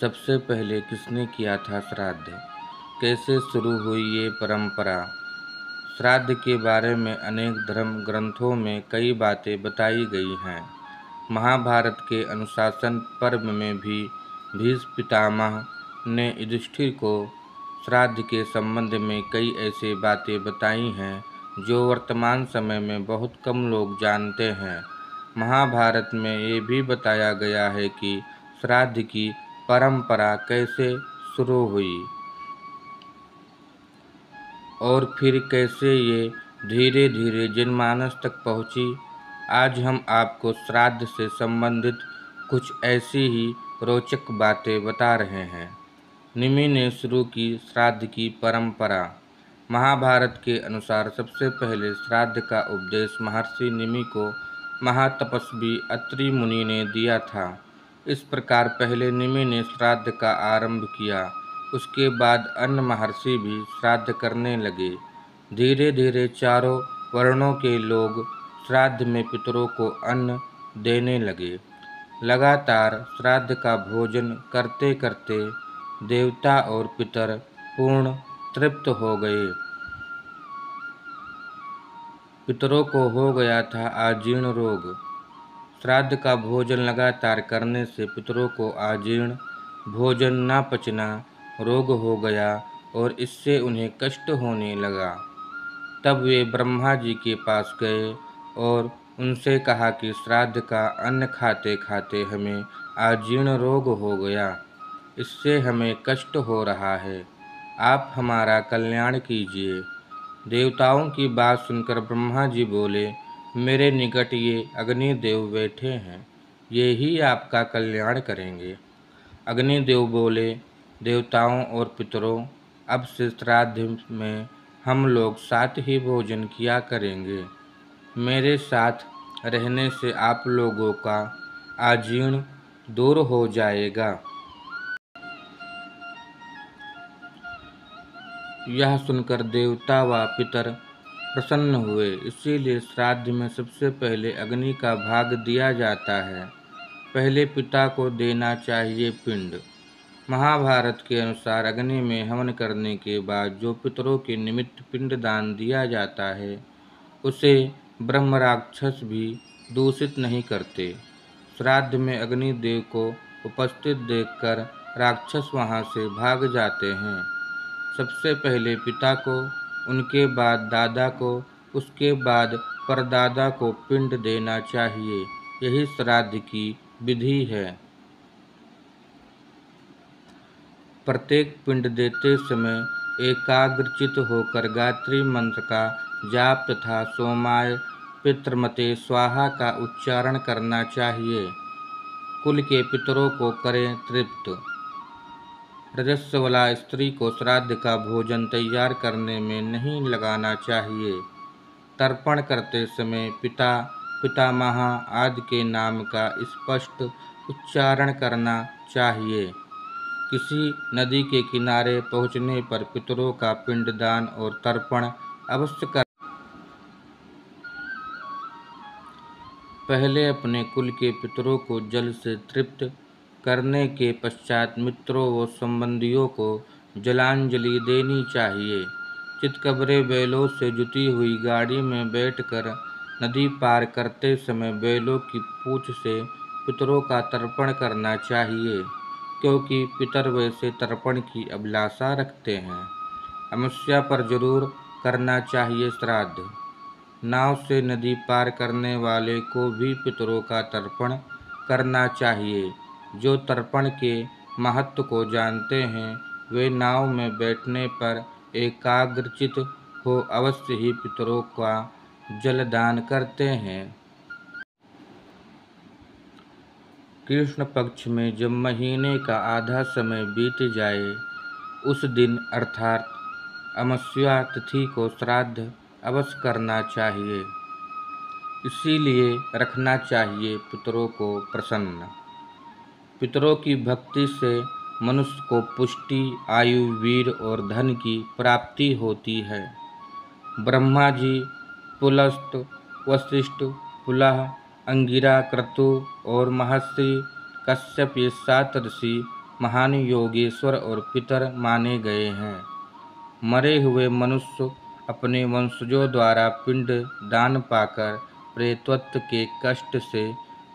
सबसे पहले किसने किया था श्राद्ध? कैसे शुरू हुई ये परंपरा? श्राद्ध के बारे में अनेक धर्म ग्रंथों में कई बातें बताई गई हैं। महाभारत के अनुशासन पर्व में भी भीष्म पितामह ने युधिष्ठिर को श्राद्ध के संबंध में कई ऐसी बातें बताई हैं जो वर्तमान समय में बहुत कम लोग जानते हैं। महाभारत में ये भी बताया गया है कि श्राद्ध की परंपरा कैसे शुरू हुई और फिर कैसे ये धीरे धीरे जनमानस तक पहुंची। आज हम आपको श्राद्ध से संबंधित कुछ ऐसी ही रोचक बातें बता रहे हैं। निमि ने शुरू की श्राद्ध की परंपरा। महाभारत के अनुसार सबसे पहले श्राद्ध का उपदेश महर्षि निमि को महातपस्वी अत्रि मुनि ने दिया था। इस प्रकार पहले निमि ने श्राद्ध का आरंभ किया, उसके बाद अन्य महर्षि भी श्राद्ध करने लगे। धीरे धीरे चारों वर्णों के लोग श्राद्ध में पितरों को अन्न देने लगे। लगातार श्राद्ध का भोजन करते करते देवता और पितर पूर्ण तृप्त हो गए। पितरों को हो गया था अजीर्ण रोग। श्राद्ध का भोजन लगातार करने से पितरों को अजीर्ण, भोजन न पचना रोग हो गया और इससे उन्हें कष्ट होने लगा। तब वे ब्रह्मा जी के पास गए और उनसे कहा कि श्राद्ध का अन्न खाते खाते हमें अजीर्ण रोग हो गया, इससे हमें कष्ट हो रहा है, आप हमारा कल्याण कीजिए। देवताओं की बात सुनकर ब्रह्मा जी बोले, मेरे निकट ये अग्निदेव बैठे हैं, ये ही आपका कल्याण करेंगे। अग्निदेव बोले, देवताओं और पितरों, अब से श्राद्ध में हम लोग साथ ही भोजन किया करेंगे। मेरे साथ रहने से आप लोगों का अजीर्ण दूर हो जाएगा। यह सुनकर देवता व पितर प्रसन्न हुए। इसीलिए श्राद्ध में सबसे पहले अग्नि का भाग दिया जाता है। पहले पिता को देना चाहिए पिंड। महाभारत के अनुसार अग्नि में हवन करने के बाद जो पितरों के निमित्त पिंड दान दिया जाता है, उसे ब्रह्म राक्षस भी दूषित नहीं करते। श्राद्ध में अग्निदेव को उपस्थित देखकर राक्षस वहां से भाग जाते हैं। सबसे पहले पिता को, उनके बाद दादा को, उसके बाद परदादा को पिंड देना चाहिए। यही श्राद्ध की विधि है। प्रत्येक पिंड देते समय एकाग्रचित होकर गायत्री मंत्र का जाप तथा सोमाय पितृमते स्वाहा का उच्चारण करना चाहिए। कुल के पितरों को करें तृप्त। रजस्वला स्त्री को श्राद्ध का भोजन तैयार करने में नहीं लगाना चाहिए। तर्पण करते समय पिता, पितामह आदि के नाम का स्पष्ट उच्चारण करना चाहिए। किसी नदी के किनारे पहुँचने पर पितरों का पिंडदान और तर्पण अवश्य कर। पहले अपने कुल के पितरों को जल से तृप्त करने के पश्चात मित्रों व संबंधियों को जलांजलि देनी चाहिए। चितकबरे बैलों से जुती हुई गाड़ी में बैठकर नदी पार करते समय बैलों की पूंछ से पितरों का तर्पण करना चाहिए, क्योंकि पितर वैसे तर्पण की अभिलाषा रखते हैं। अमावस्या पर जरूर करना चाहिए श्राद्ध। नाव से नदी पार करने वाले को भी पितरों का तर्पण करना चाहिए। जो तर्पण के महत्व को जानते हैं, वे नाव में बैठने पर एकाग्रचित हो अवश्य ही पितरों का जलदान करते हैं। कृष्ण पक्ष में जब महीने का आधा समय बीत जाए, उस दिन अर्थात अमावस्या तिथि को श्राद्ध अवश्य करना चाहिए। इसीलिए रखना चाहिए पितरों को प्रसन्न। पितरों की भक्ति से मनुष्य को पुष्टि, आयु, वीर और धन की प्राप्ति होती है। ब्रह्मा जी, पुलस्त, वशिष्ठ, पुलह, अंगिरा, क्रतु और महर्षि कश्यप ये 7 ऋषि महान योगेश्वर और पितर माने गए हैं। मरे हुए मनुष्य अपने वंशजों द्वारा पिंड दान पाकर प्रेतत्व के कष्ट से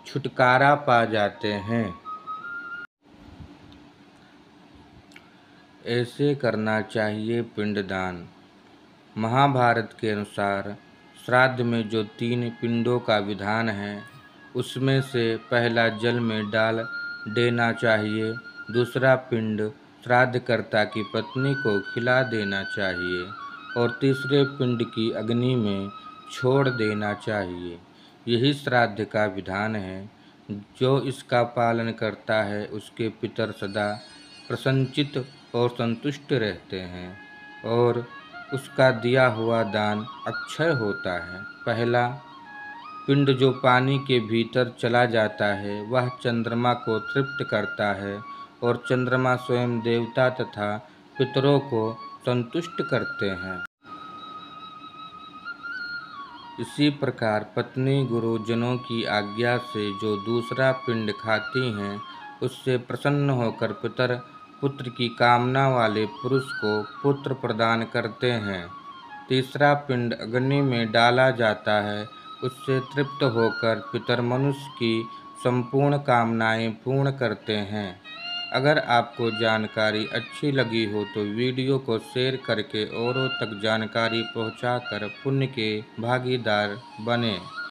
छुटकारा पा जाते हैं। ऐसे करना चाहिए पिंडदान। महाभारत के अनुसार श्राद्ध में जो 3 पिंडों का विधान है, उसमें से पहला जल में डाल देना चाहिए, दूसरा पिंड श्राद्धकर्ता की पत्नी को खिला देना चाहिए और तीसरे पिंड की अग्नि में छोड़ देना चाहिए। यही श्राद्ध का विधान है। जो इसका पालन करता है उसके पितर सदा प्रसन्नचित्त और संतुष्ट रहते हैं और उसका दिया हुआ दान अक्षय होता है। पहला पिंड जो पानी के भीतर चला जाता है वह चंद्रमा को तृप्त करता है और चंद्रमा स्वयं देवता तथा पितरों को संतुष्ट करते हैं। इसी प्रकार पत्नी गुरुजनों की आज्ञा से जो दूसरा पिंड खाती हैं, उससे प्रसन्न होकर पितर पुत्र की कामना वाले पुरुष को पुत्र प्रदान करते हैं। तीसरा पिंड अग्नि में डाला जाता है, उससे तृप्त होकर पितर मनुष्य की संपूर्ण कामनाएं पूर्ण करते हैं। अगर आपको जानकारी अच्छी लगी हो तो वीडियो को शेयर करके औरों तक जानकारी पहुंचाकर पुण्य के भागीदार बनें।